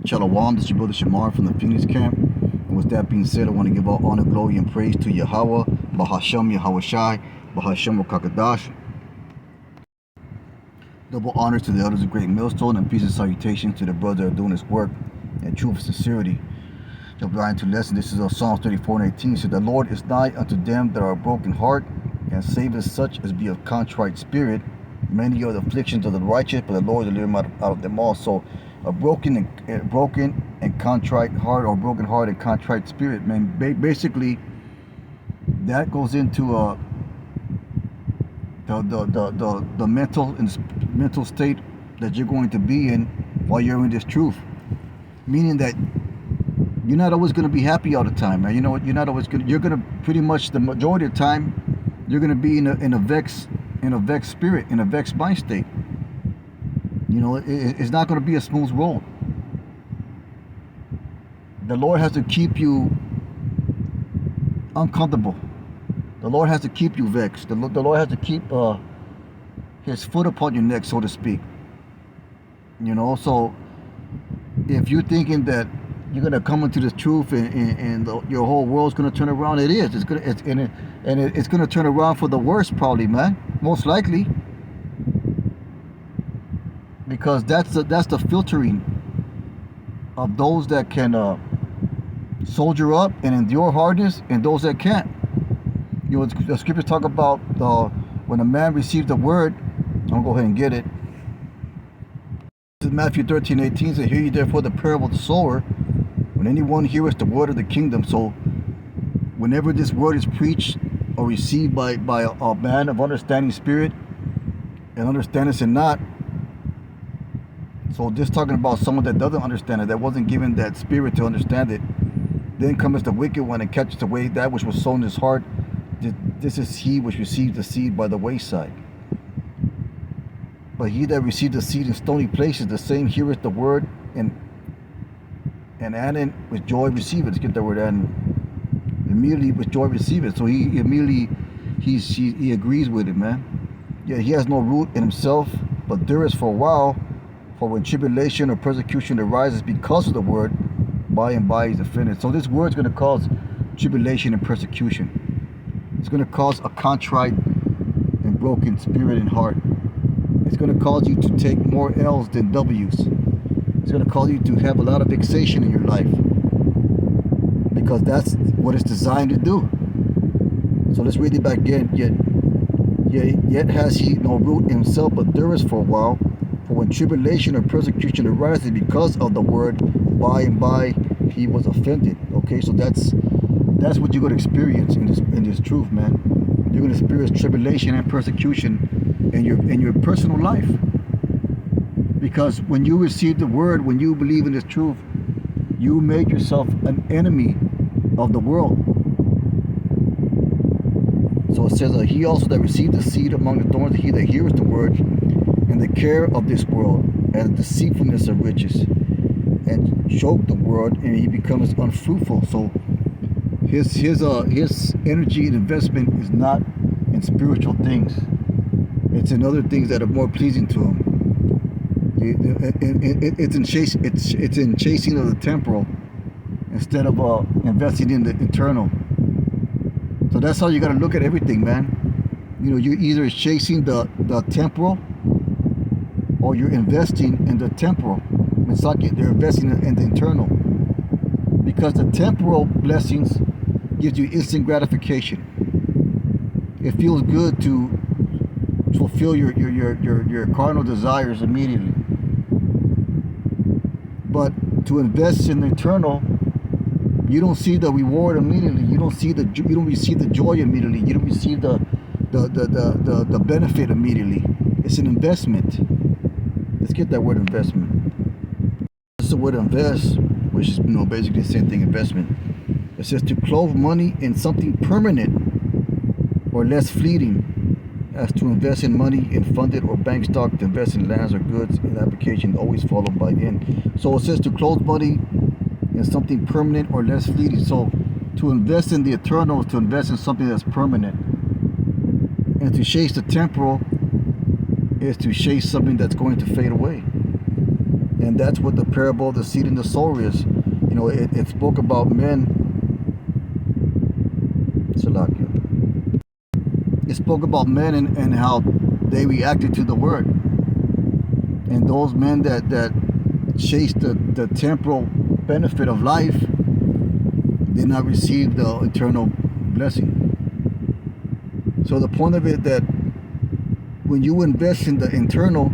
Shalom, this is your brother Shamar from the Phoenix camp. And with that being said, I want to give all honor, glory, and praise to Yahweh, Bahasham Yahweh Shai, Bahasham Rakakadash. Double honors to the elders of Great Millstone, and peace and salutations to the brothers that are doing this work in truth and sincerity. Jump right into lesson. This is Psalms 34:18. It said, "The Lord is nigh unto them that are of broken heart, and saveth such as be of contrite spirit. Many are the afflictions of the righteous, but the Lord deliver them out of them all." So a broken and contrite heart, or broken heart and contrite spirit, man, basically that goes into the mental state that you're going to be in while you're in this truth. Meaning that you're not always going to be happy all the time, man. You know what? You're not always going. You're going to pretty much the majority of the time you're going to be in a vexed spirit, in a vexed mind state. You know, it's not going to be a smooth road. The Lord has to keep you uncomfortable. The Lord has to keep you vexed. The Lord has to keep His foot upon your neck, so to speak. You know, so if you're thinking that you're gonna come into this truth and your whole world's gonna turn around, it is. It's gonna turn around for the worse, probably, man. Most likely. Because that's the filtering of those that can soldier up and endure hardness, and those that can't. You know, the scriptures talk about when a man received the word. I'm gonna go ahead and get it. This is Matthew 13:18. Says, "Hear ye therefore the parable of the sower. When anyone heareth the word of the kingdom." So whenever this word is preached or received by a man of understanding spirit, and understandeth it not. So just talking about someone that doesn't understand it, that wasn't given that spirit to understand it. Then cometh the wicked one and catches away that which was sown in his heart. This is he which received the seed by the wayside. But he that received the seed in stony places, the same heareth the word, and adding with joy receive it. Let's get that word, and immediately with joy receive it. So he immediately he agrees with it, man. Yeah, he has no root in himself, but dureth for a while. For when tribulation or persecution arises because of the word, by and by he's offended. So this word is going to cause tribulation and persecution. It's going to cause a contrite and broken spirit and heart. It's going to cause you to take more L's than W's. It's going to cause you to have a lot of vexation in your life, because that's what it's designed to do. So let's read it back again. Yet has he no root in himself, but dureth for a while. For when tribulation or persecution arises because of the word, by and by he was offended. Okay, so that's what you're going to experience in this truth, man. You're going to experience tribulation and persecution in your personal life, because when you receive the word, when you believe in this truth, you make yourself an enemy of the world. So it says, "He also that received the seed among the thorns, he that heareth the word, and the care of this world, and the deceitfulness of riches, and choke the word, and he becomes unfruitful." So his energy and investment is not in spiritual things. It's in other things that are more pleasing to him. It's in chasing of the temporal instead of investing in the eternal. So that's how you got to look at everything, man. You know, you're either chasing the temporal, or you're investing in the temporal. It's like they're investing in the eternal, because the temporal blessings gives you instant gratification. It feels good to fulfill your carnal desires immediately. But to invest in the eternal, you don't see the reward immediately. You don't receive the joy immediately. You don't receive the benefit immediately. It's an investment. Let's get that word investment. It's the word invest, which is, basically the same thing, investment. It says to clothe money in something permanent or less fleeting, as to invest in money in funded or bank stock, to invest in lands or goods in application, always followed by in. So it says to clothe money in something permanent or less fleeting. So to invest in the eternal is to invest in something that's permanent. And to chase the temporal is to chase something that's going to fade away. And that's what the parable of the seed and the sower is. You know, it spoke about men. Salakia. It spoke about men and how they reacted to the word. And those men that chase the temporal benefit of life did not receive the eternal blessing. So the point of it that when you invest in the internal,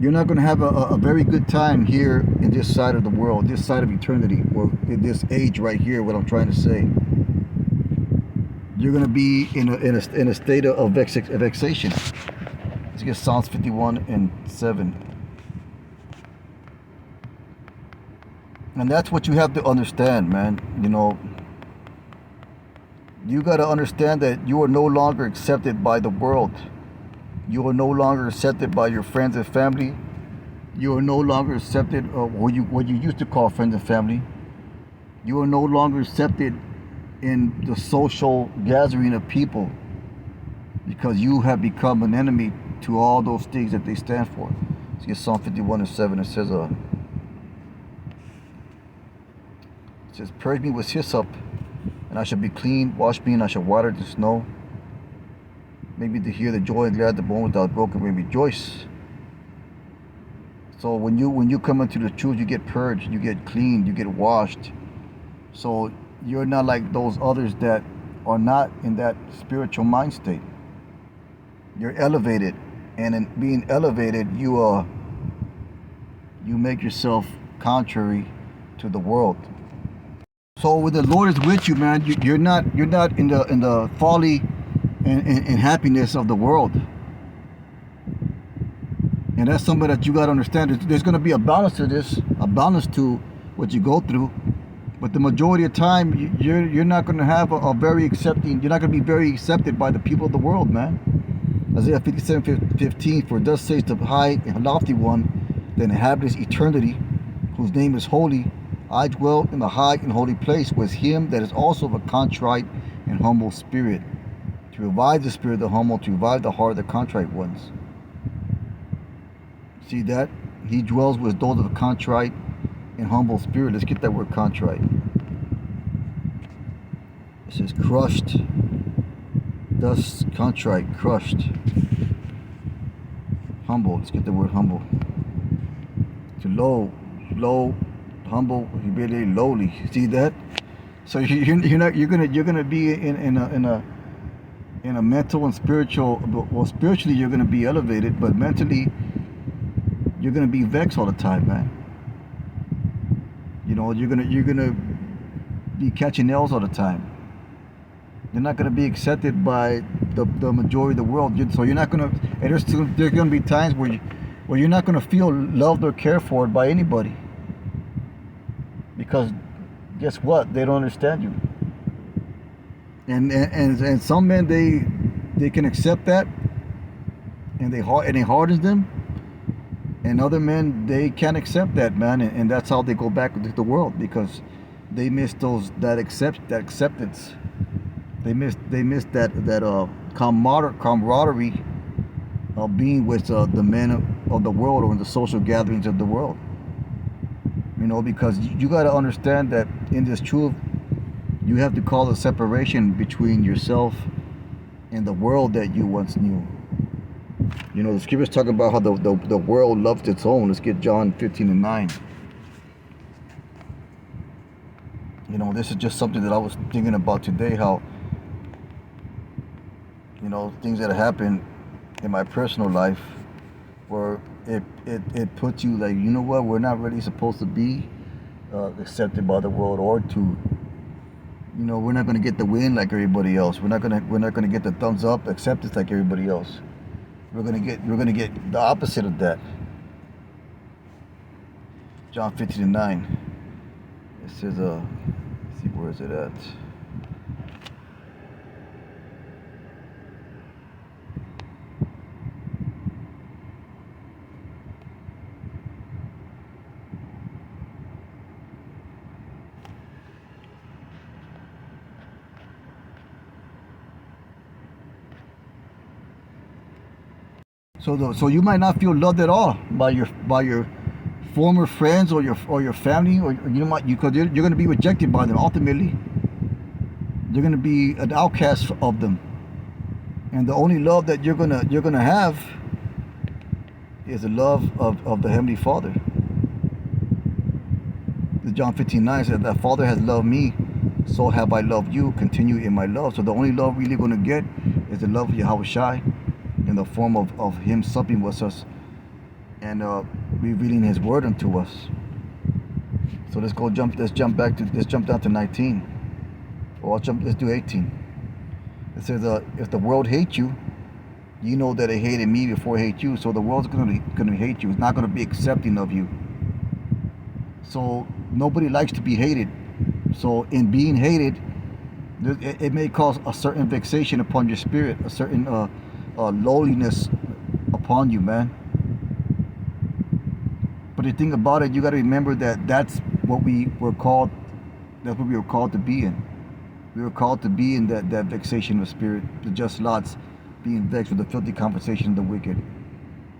you're not going to have a very good time here in this side of the world, this side of eternity, or in this age right here. What I'm trying to say, you're going to be in a state of vexation. Let's get Psalms 51:7. And that's what you have to understand, man. You know, you got to understand that you are no longer accepted by the world. You are no longer accepted by your friends and family. You are no longer accepted, what you used to call friends and family. You are no longer accepted in the social gathering of people because you have become an enemy to all those things that they stand for. See, Psalm 51:7. It says, "Purge me with hyssop, and I shall be clean. Wash me, and I shall water the snow. Make me to hear the joy and glad the bone without broken may rejoice." So when you come into the truth, you get purged, you get cleaned, you get washed. So you're not like those others that are not in that spiritual mind state. You're elevated, and in being elevated, you make yourself contrary to the world. So when the Lord is with you, man, you're not in the folly and happiness of the world. And that's something that you got to understand. There's going to be a balance to this, a balance to what you go through. But the majority of the time, you're not going to have a very accepting. You're not going to be very accepted by the people of the world, man. Isaiah 57:15. For thus says the high and lofty one, that inhabits eternity, whose name is holy. I dwell in the high and holy place with him that is also of a contrite and humble spirit, to revive the spirit of the humble, to revive the heart of the contrite ones. See that? He dwells with those of a contrite and humble spirit. Let's get that word contrite. It says crushed. Thus contrite, crushed. Humble. Let's get the word humble. To low, humble, humility, lowly. See that? So you're gonna be in a mental and spiritual. Well, spiritually you're gonna be elevated, but mentally you're gonna be vexed all the time, man. You know, you're gonna be catching nails all the time. You're not gonna be accepted by the majority of the world. So you're not gonna. And there's gonna be times where you're not gonna feel loved or cared for by anybody. Because guess what? They don't understand you. And some men they can accept that, and it hardens them. And other men, they can't accept that, man, and that's how they go back into the world, because they miss that acceptance. They miss that camaraderie of being with the men of the world, or in the social gatherings of the world. You know, because you got to understand that in this truth, you have to call a separation between yourself and the world that you once knew. You know, the scriptures talk about how the world loves its own. Let's get John 15:9. You know, this is just something that I was thinking about today, how, you know, things that happen in my personal life where it puts you like, you know what, we're not really supposed to be accepted by the world, or to, you know, we're not going to get the win like everybody else. We're not going to get the thumbs up acceptance like everybody else. We're gonna get the opposite of that. John 15:9. It says, let's see, where is it at? So you might not feel loved at all by your former friends or your family, or you know what, because you're going to be rejected by them. Ultimately, you're going to be an outcast of them, and the only love that you're gonna have is the love of the Heavenly Father. John 15:9 says that Father has loved me, so have I loved you. Continue in my love. So the only love we're really going to get is the love of Yahweh Shai in the form of Him supping with us and revealing His word unto us. So let's jump down to 19. Or let's do 18. It says, if the world hates you, you know that it hated me before it hated you. So the world's going to hate you. It's not going to be accepting of you. So nobody likes to be hated. So in being hated, it may cause a certain vexation upon your spirit, a certain lowliness upon you, man. But the thing about it, you got to remember that that's what we were called. That's what we were called to be in. We were called to be in that vexation of spirit, the just lots being vexed with the filthy conversation of the wicked.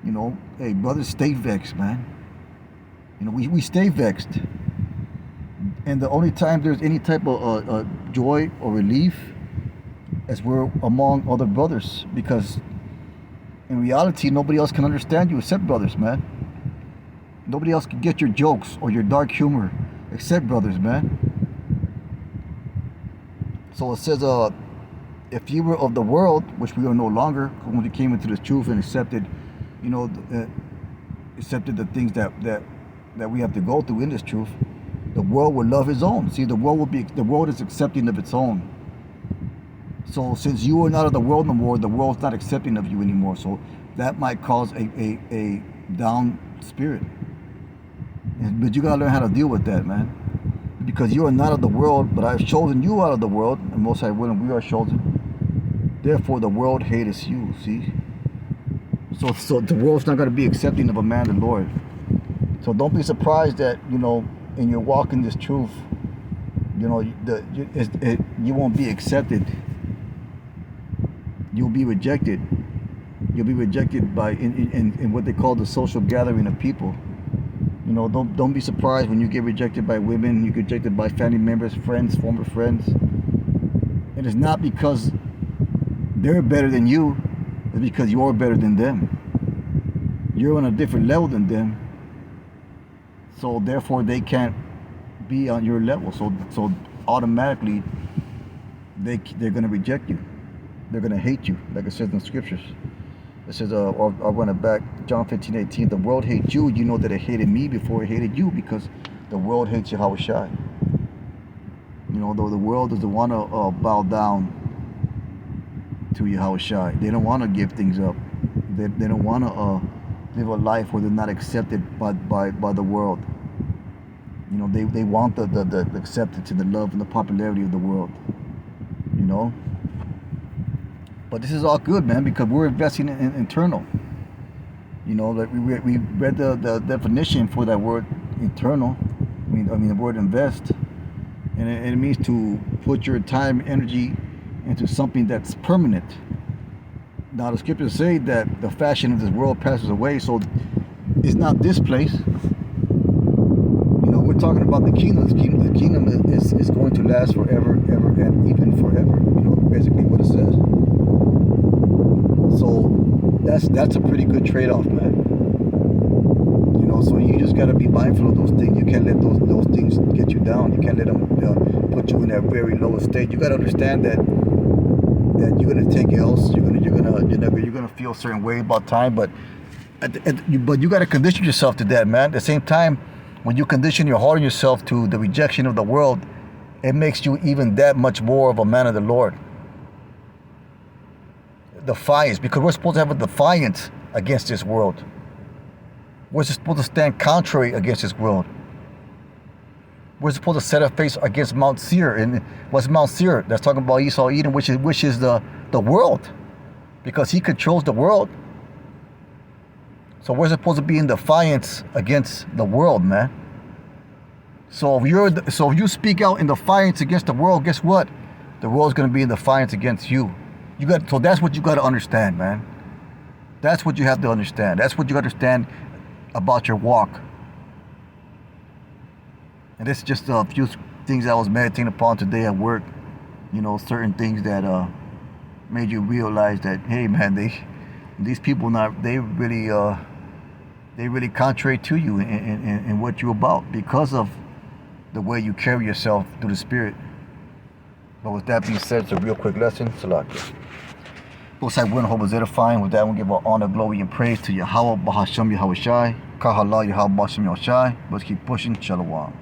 You know, hey, brothers, stay vexed, man. You know, we stay vexed. And the only time there's any type of joy or relief is we're among other brothers. Because in reality, nobody else can understand you except brothers, man. Nobody else can get your jokes or your dark humor except brothers, man. So it says, if you were of the world, which we are no longer, when we came into the truth and accepted, you know, accepted the things that we have to go through in this truth, the world will love his own. See, the world is accepting of its own. So since you are not of the world no more, the world's not accepting of you anymore. So that might cause a down spirit. But you gotta learn how to deal with that, man. Because you are not of the world, but I have chosen you out of the world, and Most High willing, we are chosen. Therefore, the world hateth you. See, so the world's not going to be accepting of a man, the Lord. So don't be surprised that, you know, in your walk in this truth, you know, you won't be accepted. You'll be rejected. You'll be rejected by in what they call the social gathering of people. You know, don't be surprised when you get rejected by women, you get rejected by family members, friends, former friends. And it's not because they're better than you, it's because you're better than them. You're on a different level than them. So therefore they can't be on your level. So automatically they're gonna reject you. They're gonna hate you, like it says in the scriptures. It says, I'll run it back, John 15:18. The world hates you. You know that it hated me before it hated you, because the world hates Yahweh Shai. You know, though the world doesn't want to bow down to Yahweh Shai. They don't want to give things up. They don't want to live a life where they're not accepted by the world. You know, they want the acceptance and the love and the popularity of the world. You know? But this is all good, man, because we're investing in internal. You know, like we read the definition for that word eternal. I mean the word invest, and it means to put your time, energy into something that's permanent. Now the scriptures say that the fashion of this world passes away, so it's not this place. You know, we're talking about the kingdom. The kingdom is going to last forever, ever, and even forever. You know, basically what it says. So that's a pretty good trade-off, man. You know, so you just got to be mindful of those things. You can't let those things get you down. You can't let them put you in that very lowest state. You got to understand that you're gonna take L's. You're gonna feel a certain way about time, but you got to condition yourself to that, man. At the same time, when you condition your heart and yourself to the rejection of the world, it makes you even that much more of a man of the Lord. Defiance, because we're supposed to have a defiance against this world. We're supposed to stand contrary against this world. We're supposed to set our face against Mount Seir. And what's Mount Seir? That's talking about Esau Edom, which is the world, because he controls the world. So we're supposed to be in defiance against the world, man. So if you speak out in defiance against the world, guess what? The world's going to be in defiance against you. So that's what you got to understand, man. That's what you have to understand. That's what you understand about your walk. And it's just a few things I was meditating upon today at work. You know, certain things that made you realize that, hey man, these people they really contrary to you in what you're about because of the way you carry yourself through the spirit. But with that being said, it's a real quick lesson. Salakia. Looks like we're in hope is edifying. With that, we'll give our honor, glory, and praise to Yahweh, Bahasham Yahweh Shai, Kahala Yahweh Bahasham Yahweh Shai. Let's keep pushing. Shalom.